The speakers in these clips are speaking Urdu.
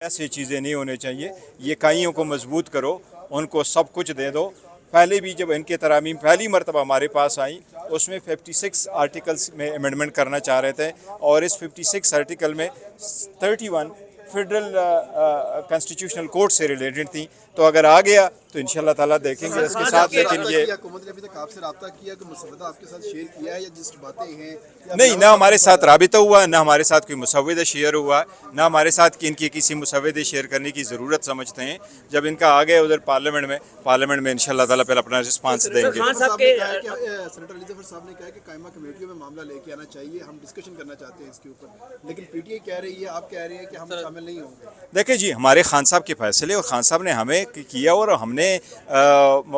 ایسی چیزیں نہیں ہونے چاہیے. یہ کائیوں کو مضبوط کرو, ان کو سب کچھ دے دو. پہلے بھی جب ان کے ترامیم پہلی مرتبہ ہمارے پاس آئیں اس میں 56 آرٹیکلس میں امینڈمنٹ کرنا چاہ رہے تھے, اور اس 56 آرٹیکل میں 31 فیڈرل کانسٹیٹیوشنل کورٹ سے ریلیٹڈ تھیں. تو اگر آ گیا تو انشاءاللہ تعالیٰ دیکھیں گے اس کے ساتھ. لیکن یہ حکومت نے ابھی تک آپ سے رابطہ کیا کہ مسودہ آپ کے ساتھ شیئر کیا ہے, یا جس باتیں ہیں نہیں, نہ ہمارے ساتھ رابطہ ہوا, نہ ہمارے ساتھ کوئی مسودہ شیئر ہوا, نہ ہمارے ساتھ ان کی کسی مسودے شیئر کرنے کی ضرورت سمجھتے ہیں. جب ان کا آ گیا ادھر پارلیمنٹ میں انشاءاللہ تعالیٰ پہلے اپنا رسپانس دیں گے. سینیٹر علی ظفر صاحب نے کہا کہ قائمہ کمیٹیوں میں معاملہ لے کے آنا چاہیے, ہم ڈسکشن کرنا چاہتے ہیں اس کے اوپر, لیکن پی ٹی آئی کہہ رہی ہے, آپ کہہ رہے ہیں کہ ہم شامل نہیں ہوں گے. دیکھیں جی, ہمارے خان صاحب کے فیصلے, اور خان صاحب نے ہمیں کیا, اور ہم نے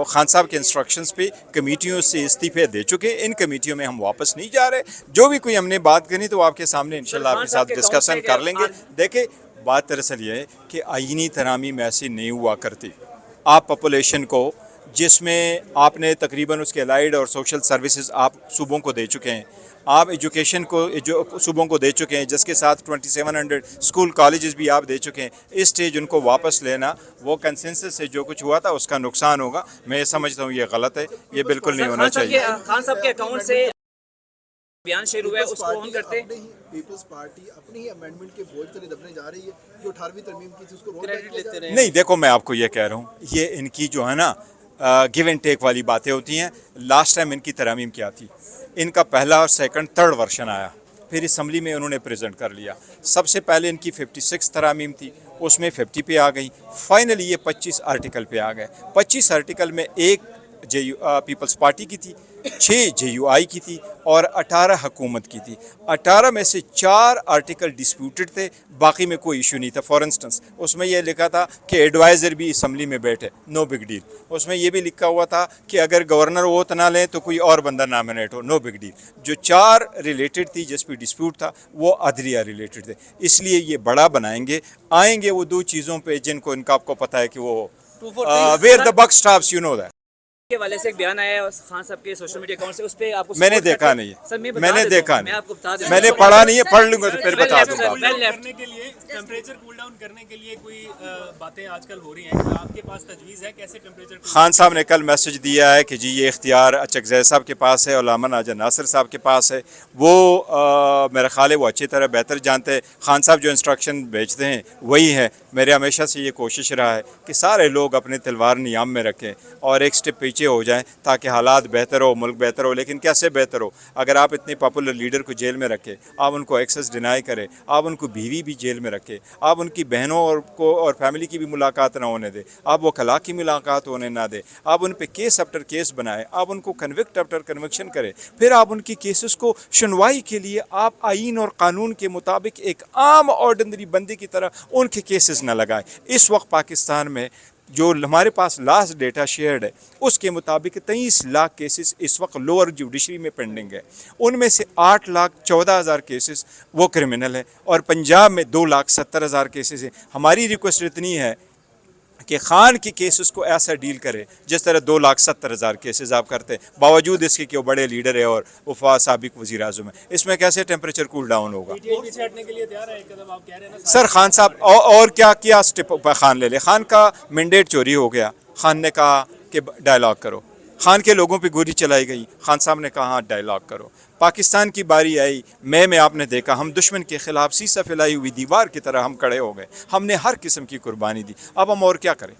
خان صاحب کے انسٹرکشنز پہ کمیٹیوں سے استعفے دے چکے. ان کمیٹیوں میں ہم واپس نہیں جا رہے. جو بھی کوئی ہم نے بات کرنی تو آپ کے سامنے انشاءاللہ آپ کے ساتھ ڈسکشن کر لیں گے. دیکھیں بات دراصل یہ ہے کہ آئینی ترامیم ایسی نہیں ہوا کرتی. آپ پاپولیشن کو, جس میں آپ نے تقریباً اس کے الائڈ اور سوشل سروسز آپ صوبوں کو دے چکے ہیں, آپ ایجوکیشن کو صوبوں کو دے چکے ہیں, جس کے ساتھ 2700 اسکول کالجز بھی آپ دے چکے ہیں. اس سٹیج ان کو واپس لینا, وہ کنسنسس سے جو کچھ ہوا تھا اس کا نقصان ہوگا. میں یہ سمجھتا ہوں یہ غلط ہے, یہ بالکل نہیں ہونا چاہیے. خان صاحب کے اکاؤنٹ سے بیان شیئر ہوا ہے, اس کو آن کرتے ہیں. پیپلز پارٹی اپنی ہی امینڈمنٹ کے بوجھ تلے دبنے جا رہی ہے, جو 18ویں ترمیم کی تھی اس کو کریڈٹ لیتے رہے. نہیں, دیکھو میں آپ کو یہ کہہ رہا ہوں, یہ ان کی جو ہے نا گیو اینڈ ٹیک والی باتیں ہوتی ہیں. لاسٹ ٹائم ان کی ترامیم کیا تھی, ان کا پہلا اور سیکنڈ تھرڈ ورژن آیا, پھر اسمبلی میں انہوں نے پریزنٹ کر لیا. سب سے پہلے ان کی 56 ترامیم تھی, اس میں 50 پہ آ گئی. فائنلی یہ 25 آرٹیکل پہ آ گئے. 25 آرٹیکل میں ایک پیپلز پارٹی کی تھی, 6 جے یو آئی کی تھی, اور 18 حکومت کی تھی. 18 میں سے 4 آرٹیکل ڈسپیوٹڈ تھے, باقی میں کوئی ایشو نہیں تھا. فار انسٹنس اس میں یہ لکھا تھا کہ ایڈوائزر بھی اسمبلی میں بیٹھے, نو بگ ڈیل. اس میں یہ بھی لکھا ہوا تھا کہ اگر گورنر ووٹ نہ لیں تو کوئی اور بندہ نامنیٹ ہو, نو بگ ڈیل. جو 4 ریلیٹڈ تھی جس پہ ڈسپیوٹ تھا وہ عدلیہ ریلیٹڈ تھے. اس لیے یہ بڑا بنائیں گے, آئیں گے وہ 2 چیزوں پہ جن کو ان کا آپ کو پتہ ہے کہ وہ where the buck stops, you know that. کے والے سے ایک بیان آیا ہے خان صاحب کے سوشل میڈیا اکاؤنٹ سے, اس پہ آپ کو میں نے دیکھا نہیں ہے, میں نے دیکھا نہیں, آپ کو بتا دوں, میں نے پڑھا نہیں ہے, پڑھ لوں گا تو پھر بتا دوں گا. کرنے کے لیے ٹیمپریچر کول ڈاؤن کرنے کے لیے کوئی باتیں آج کل ہو رہی ہیں, آپ کے پاس تجویز ہے کیسے ٹیمپریچر؟ خان صاحب نے کل میسج دیا ہے کہ جی یہ اختیار اچکزئی صاحب کے پاس ہے, علامہ ناجر ناصر صاحب کے پاس ہے. وہ میرا خیال ہے وہ اچھی طرح بہتر جانتے ہیں. خان صاحب جو انسٹرکشن بھیجتے ہیں وہی ہے. میرے ہمیشہ سے یہ کوشش رہا ہے کہ سارے لوگ اپنے تلوار نیام میں رکھیں اور ایک سٹیپ پیچھے ہو جائیں تاکہ حالات بہتر ہو, ملک بہتر ہو. لیکن کیسے بہتر ہو؟ اگر آپ اتنے پاپولر لیڈر کو جیل میں رکھیں, آپ ان کو ایکسیس ڈینائی کریں, آپ ان کو بیوی بھی جیل میں رکھیں, آپ ان کی بہنوں اور فیملی کی بھی ملاقات نہ ہونے دیں, آپ وہ خلا کی ملاقات ہونے نہ دیں, آپ ان پہ کیس آفٹر کیس بنائیں, آپ ان کو کنوکٹ آفٹر کنوکشن کریں, پھر آپ ان کی کیسز کو سنوائی کے لیے آپ آئین اور قانون کے مطابق ایک عام آرڈنری بندے کی طرح ان کے کیسز نہ لگائیں. اس وقت پاکستان میں جو ہمارے پاس لاسٹ ڈیٹا شیئرڈ ہے اس کے مطابق 23 لاکھ کیسز اس وقت لوور جوڈیشری میں پینڈنگ ہے. ان میں سے 8,14,000 کیسز وہ کرمنل ہیں, اور پنجاب میں 2,70,000 کیسز ہیں. ہماری ریکویسٹ اتنی ہے کہ خان کی کیسز کو ایسا ڈیل کرے جس طرح 2,70,000 کیسز آپ کرتے ہیں, باوجود اس کے کہ وہ بڑے لیڈر ہے اور وہ سابق وزیر اعظم ہے. اس میں کیسے ٹیمپریچر کول ڈاؤن ہوگا؟ سر خان صاحب اور کیا اسٹیپ خان لے لے. خان کا مینڈیٹ چوری ہو گیا, خان نے کہا کہ ڈائلاگ کرو. خان کے لوگوں پہ گولی چلائی گئی, خان صاحب نے کہا ہاں ڈائلاگ کرو. پاکستان کی باری آئی, میں آپ نے دیکھا ہم دشمن کے خلاف سیسا پھیلائی ہوئی دیوار کی طرح ہم کھڑے ہو گئے. ہم نے ہر قسم کی قربانی دی. اب ہم اور کیا کریں؟